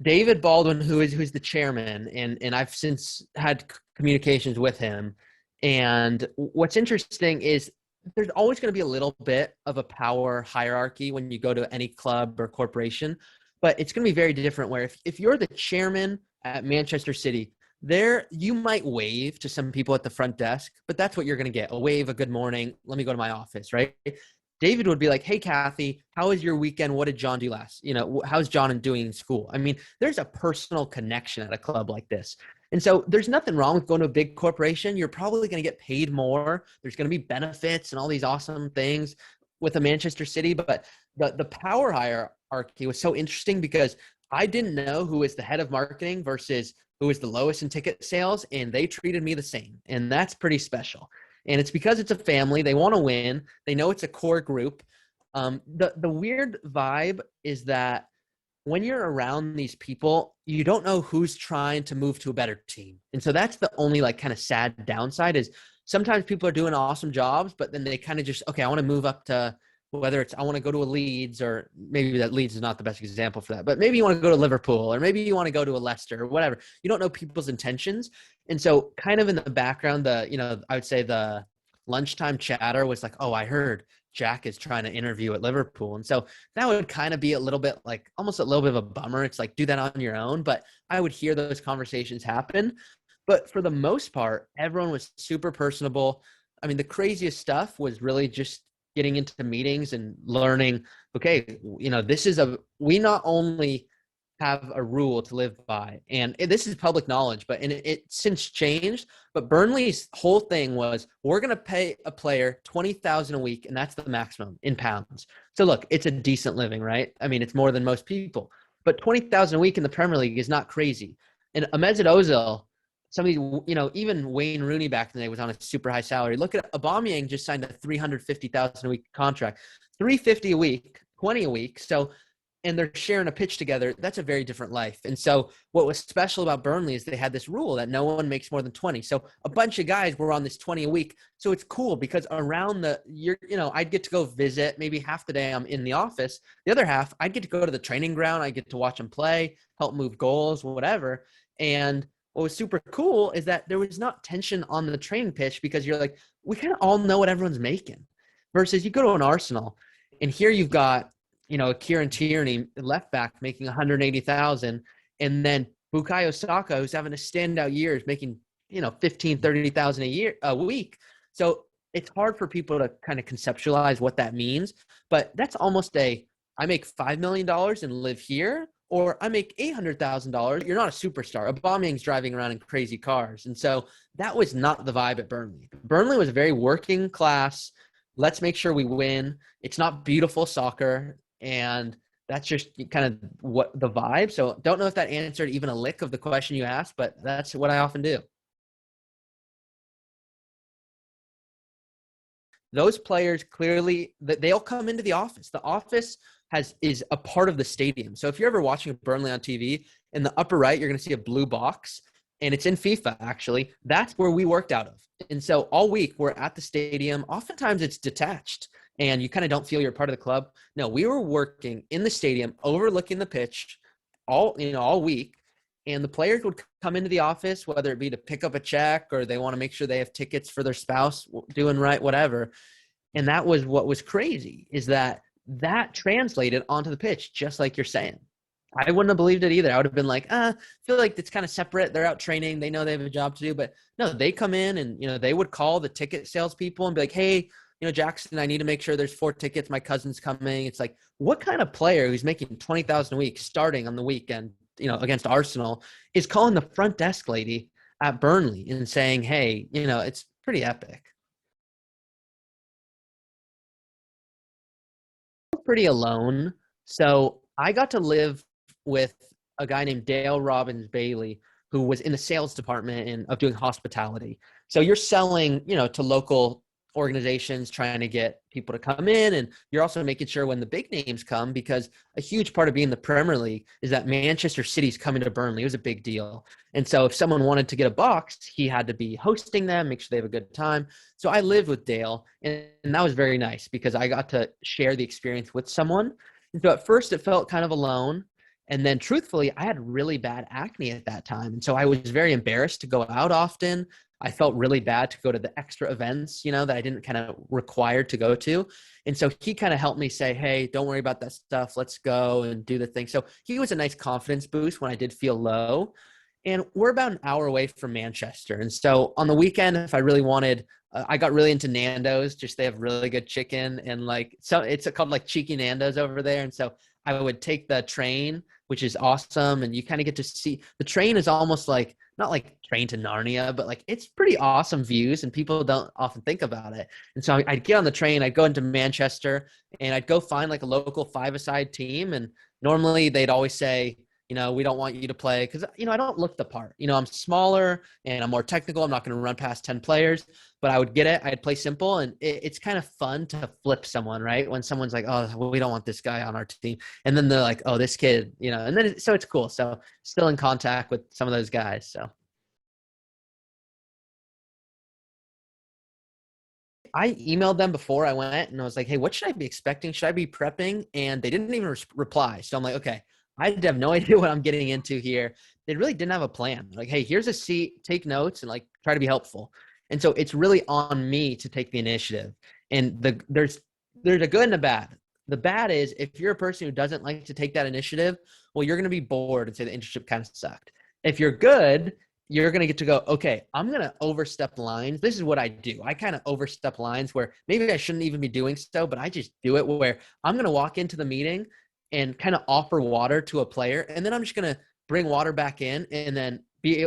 David Baldwin, who's the chairman, and I've since had communications with him. And what's interesting is there's always going to be a little bit of a power hierarchy when you go to any club or corporation, but it's going to be very different. Where if you're the chairman at Manchester City, there you might wave to some people at the front desk, but that's what you're going to get: a wave, a good morning. Let me go to my office, right? David would be like, "Hey, Kathy, how was your weekend? What did John do last? How's John doing in school?" I mean, there's a personal connection at a club like this. And so there's nothing wrong with going to a big corporation. You're probably going to get paid more. There's going to be benefits and all these awesome things with a Manchester City. But the power hierarchy was so interesting because I didn't know who was the head of marketing versus who was the lowest in ticket sales, and they treated me the same. And that's pretty special. And it's because it's a family. They want to win. They know it's a core group. The weird vibe is that when you're around these people, you don't know who's trying to move to a better team. And so that's the only like kind of sad downside is sometimes people are doing awesome jobs, but then they kind of just, okay, I want to move up to whether it's I want to go to a Leeds, or maybe that Leeds is not the best example for that, but maybe you want to go to Liverpool, or maybe you want to go to a Leicester or whatever. You don't know people's intentions. And so kind of in the background, I would say the lunchtime chatter was like, oh, I heard Jack is trying to interview at Liverpool. And so that would kind of be a little bit like almost a little bit of a bummer. It's like, do that on your own. But I would hear those conversations happen. But for the most part, everyone was super personable. I mean, the craziest stuff was really just getting into meetings and learning, okay, we not only have a rule to live by, and this is public knowledge, but it since changed, but Burnley's whole thing was, we're going to pay a player 20,000 a week, and that's the maximum in pounds. So look, it's a decent living, right? I mean, it's more than most people, but 20,000 a week in the Premier League is not crazy. And Mesut Ozil, even Wayne Rooney back in the day was on a super high salary. Look at Aubameyang, just signed a 350,000 a week contract, 350 a week, 20 a week. So, and they're sharing a pitch together. That's a very different life. And so what was special about Burnley is they had this rule that no one makes more than 20. So a bunch of guys were on this 20 a week. So it's cool because around I'd get to go visit. Maybe half the day I'm in the office. The other half, I'd get to go to the training ground. I get to watch them play, help move goals, whatever. And what was super cool is that there was not tension on the training pitch because you're like, we kind of all know what everyone's making. Versus you go to an Arsenal and here you've got, Kieran Tierney, left back, making 180,000, and then Bukayo Saka, who's having a standout year, is making 30,000 a week. So it's hard for people to kind of conceptualize what that means. But that's almost I make $5 million and live here, or I make $800,000. You're not a superstar. Aubameyang's driving around in crazy cars, and so that was not the vibe at Burnley. Burnley was very working class. Let's make sure we win. It's not beautiful soccer. And that's just kind of what the vibe. So don't know if that answered even a lick of the question you asked, but that's what I often do. Those players clearly, they'll come into the office. The office is a part of the stadium. So if you're ever watching Burnley on TV, in the upper right, you're going to see a blue box, and it's in FIFA, actually. That's where we worked out of. And so all week we're at the stadium. Oftentimes it's detached and you kind of don't feel you're part of the club. No, we were working in the stadium, overlooking the pitch all week. And the players would come into the office, whether it be to pick up a check or they want to make sure they have tickets for their spouse doing right, whatever. And that was what was crazy, is that translated onto the pitch, just like you're saying. I wouldn't have believed it either. I would have been like, I feel like it's kind of separate. They're out training. They know they have a job to do. But no, they come in and, they would call the ticket salespeople and be like, hey, Jackson, I need to make sure there's 4 tickets. My cousin's coming. It's like, what kind of player who's making 20,000 a week starting on the weekend, against Arsenal, is calling the front desk lady at Burnley and saying, hey, it's pretty epic. Pretty alone. So I got to live with a guy named Dale Robbins Bailey, who was in the sales department of doing hospitality. So you're selling, to local organizations, trying to get people to come in, and you're also making sure when the big names come, because a huge part of being the Premier League is that Manchester City's coming to Burnley. It was a big deal. And so if someone wanted to get a box, he had to be hosting them, make sure they have a good time. So I lived with Dale, and that was very nice because I got to share the experience with someone. And so at first it felt kind of alone. And then truthfully, I had really bad acne at that time. And so I was very embarrassed to go out often. I felt really bad to go to the extra events, that I didn't kind of required to go to. And so he kind of helped me say, hey, don't worry about that stuff. Let's go and do the thing. So he was a nice confidence boost when I did feel low. And we're about an hour away from Manchester. And so on the weekend, if I really wanted, I got really into Nando's. Just they have really good chicken, and so it's called like Cheeky Nando's over there. And so I would take the train, which is awesome. And you kind of get to see the train is almost like, not like Train to Narnia, but like it's pretty awesome views, and people don't often think about it. And so I'd get on the train, I'd go into Manchester, and I'd go find like a local five-a-side team. And normally they'd always say, we don't want you to play because, I don't look the part. I'm smaller and I'm more technical. I'm not going to run past 10 players, but I would get it. I'd play simple, and it's kind of fun to flip someone, right? When someone's like, oh, well, we don't want this guy on our team. And then they're like, oh, this kid, and then so it's cool. So still in contact with some of those guys. So I emailed them before I went, and I was like, hey, what should I be expecting? Should I be prepping? And they didn't even reply. So I'm like, okay, I have no idea what I'm getting into here. They really didn't have a plan. Like, hey, here's a seat, take notes, and like try to be helpful. And so it's really on me to take the initiative. And there's a good and a bad. The bad is if you're a person who doesn't like to take that initiative, well, you're going to be bored and say the internship kind of sucked. If you're good, you're going to get to go, okay, I'm going to overstep lines. This is what I do. I kind of overstep lines where maybe I shouldn't even be doing so, but I just do it where I'm going to walk into the meeting and kind of offer water to a player. And then I'm just going to bring water back in and then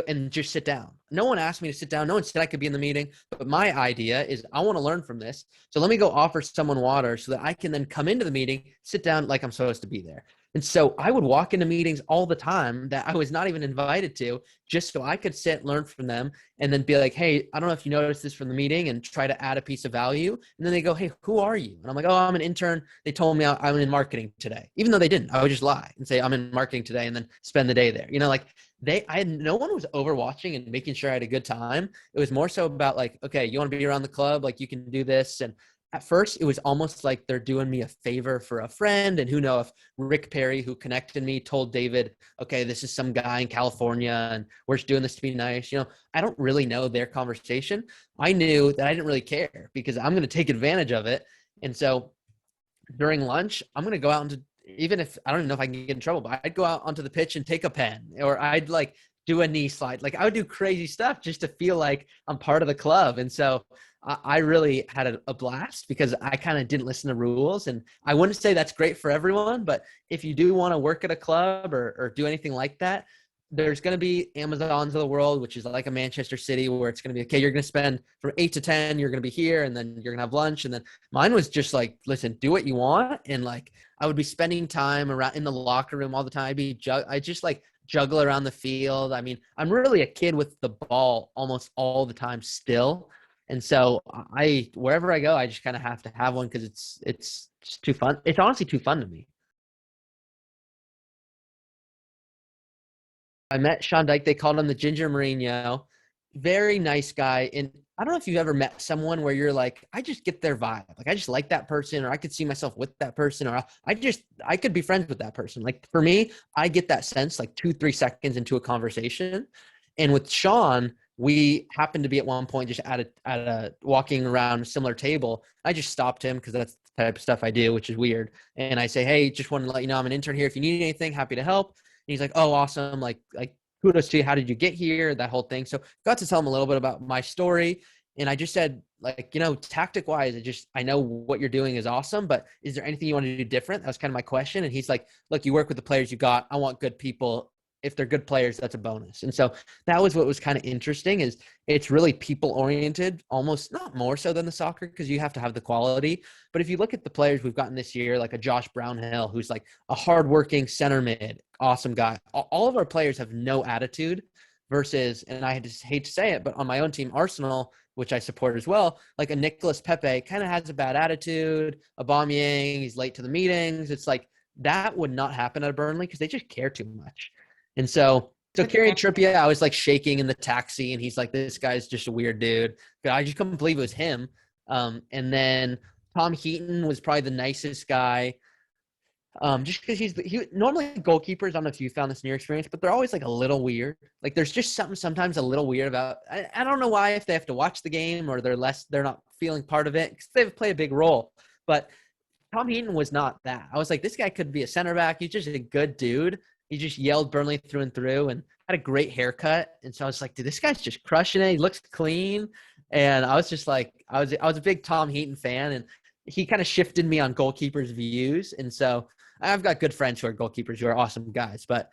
and just sit down. No one asked me to sit down. No one said I could be in the meeting, but my idea is I want to learn from this. So let me go offer someone water so that I can then come into the meeting, sit down like I'm supposed to be there. And so I would walk into meetings all the time that I was not even invited to, just so I could sit, learn from them, and then be like, hey, I don't know if you noticed this from the meeting, and try to add a piece of value. And then they go, hey, who are you? And I'm like, oh, I'm an intern. They told me I'm in marketing today. Even though they didn't, I would just lie and say I'm in marketing today and then spend the day there. No one was overwatching and making sure I had a good time. It was more so about like, okay, you want to be around the club? Like you can do this. And at first it was almost like they're doing me a favor for a friend. And who knows if Rick Perry, who connected me, told David, okay, this is some guy in California and we're just doing this to be nice. I don't really know their conversation. I knew that I didn't really care because I'm going to take advantage of it. And so during lunch, I'm going to go out into, even if I don't even know if I can get in trouble, but I'd go out onto the pitch and take a pen, or I'd like do a knee slide. Like I would do crazy stuff just to feel like I'm part of the club. And so I really had a blast because I kind of didn't listen to rules. And I wouldn't say that's great for everyone, but if you do want to work at a club or do anything like that, there's going to be Amazons of the world, which is like a Manchester City where it's going to be, okay, you're going to spend from 8 to 10, you're going to be here, and then you're going to have lunch. And then mine was just like, listen, do what you want. And like, I would be spending time around in the locker room all the time. I just like juggle around the field. I mean, I'm really a kid with the ball almost all the time still. And so wherever I go, I just kind of have to have one because it's just too fun. It's honestly too fun to me. I met Sean Dyche. They called him the Ginger Mourinho. Very nice guy. And I don't know if you've ever met someone where you're like, I just get their vibe. Like I just like that person, or I could see myself with that person, or I could be friends with that person. Like for me, I get that sense like 2-3 seconds into a conversation. And with Sean, we happened to be at one point just at a walking around a similar table. I just stopped him because that's the type of stuff I do, which is weird. And I say, hey, just wanted to let you know I'm an intern here. If you need anything, happy to help. And he's like, oh, awesome. Like kudos to you. How did you get here? That whole thing. So got to tell him a little bit about my story. And I just said, like, tactic wise, I know what you're doing is awesome, but is there anything you want to do different? That was kind of my question. And he's like, look, you work with the players you got. I want good people. If they're good players, that's a bonus. And so that was what was kind of interesting is it's really people oriented, almost not more so than the soccer because you have to have the quality. But if you look at the players we've gotten this year, like a Josh Brownhill, who's like a hardworking center mid, awesome guy. All of our players have no attitude versus, and I just hate to say it, but on my own team, Arsenal, which I support as well, like a Nicolas Pepe kind of has a bad attitude. Aubameyang, he's late to the meetings. It's like that would not happen at Burnley because they just care too much. And so Kieran Trippier, I was like shaking in the taxi, and he's like, this guy's just a weird dude. I just couldn't believe it was him. And then Tom Heaton was probably the nicest guy. Just because he normally goalkeepers. I don't know if you found this in your experience, but they're always like a little weird. Like there's just something sometimes a little weird about. I don't know why, if they have to watch the game or they're not feeling part of it because they play a big role. But Tom Heaton was not that. I was like, this guy could be a center back. He's just a good dude. He just yelled Burnley through and through and had a great haircut. And so I was like, dude, this guy's just crushing it. He looks clean. And I was just like, I was a big Tom Heaton fan, and he kind of shifted me on goalkeepers' views. And so I've got good friends who are goalkeepers who are awesome guys, but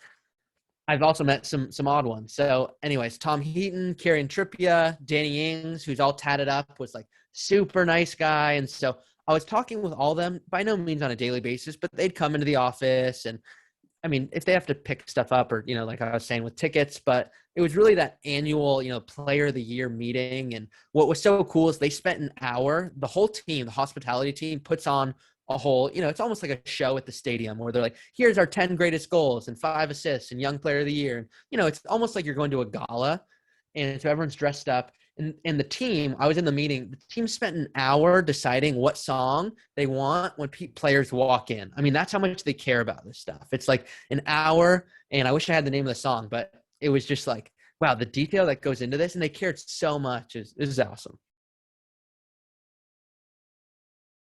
I've also met some odd ones. So anyways, Tom Heaton, Kieran Trippier, Danny Ings, who's all tatted up, was like super nice guy. And so I was talking with all of them, by no means on a daily basis, but they'd come into the office. And I mean, if they have to pick stuff up or, like I was saying with tickets, but it was really that annual, player of the year meeting. And what was so cool is they spent an hour, the whole team, the hospitality team puts on a whole, it's almost like a show at the stadium where they're like, here's our 10 greatest goals and 5 assists and young player of the year. And, it's almost like you're going to a gala, and so everyone's dressed up. And the team, I was in the meeting, the team spent an hour deciding what song they want when players walk in. I mean, that's how much they care about this stuff. It's like an hour, and I wish I had the name of the song, but it was just like, wow, the detail that goes into this, and they cared so much is awesome.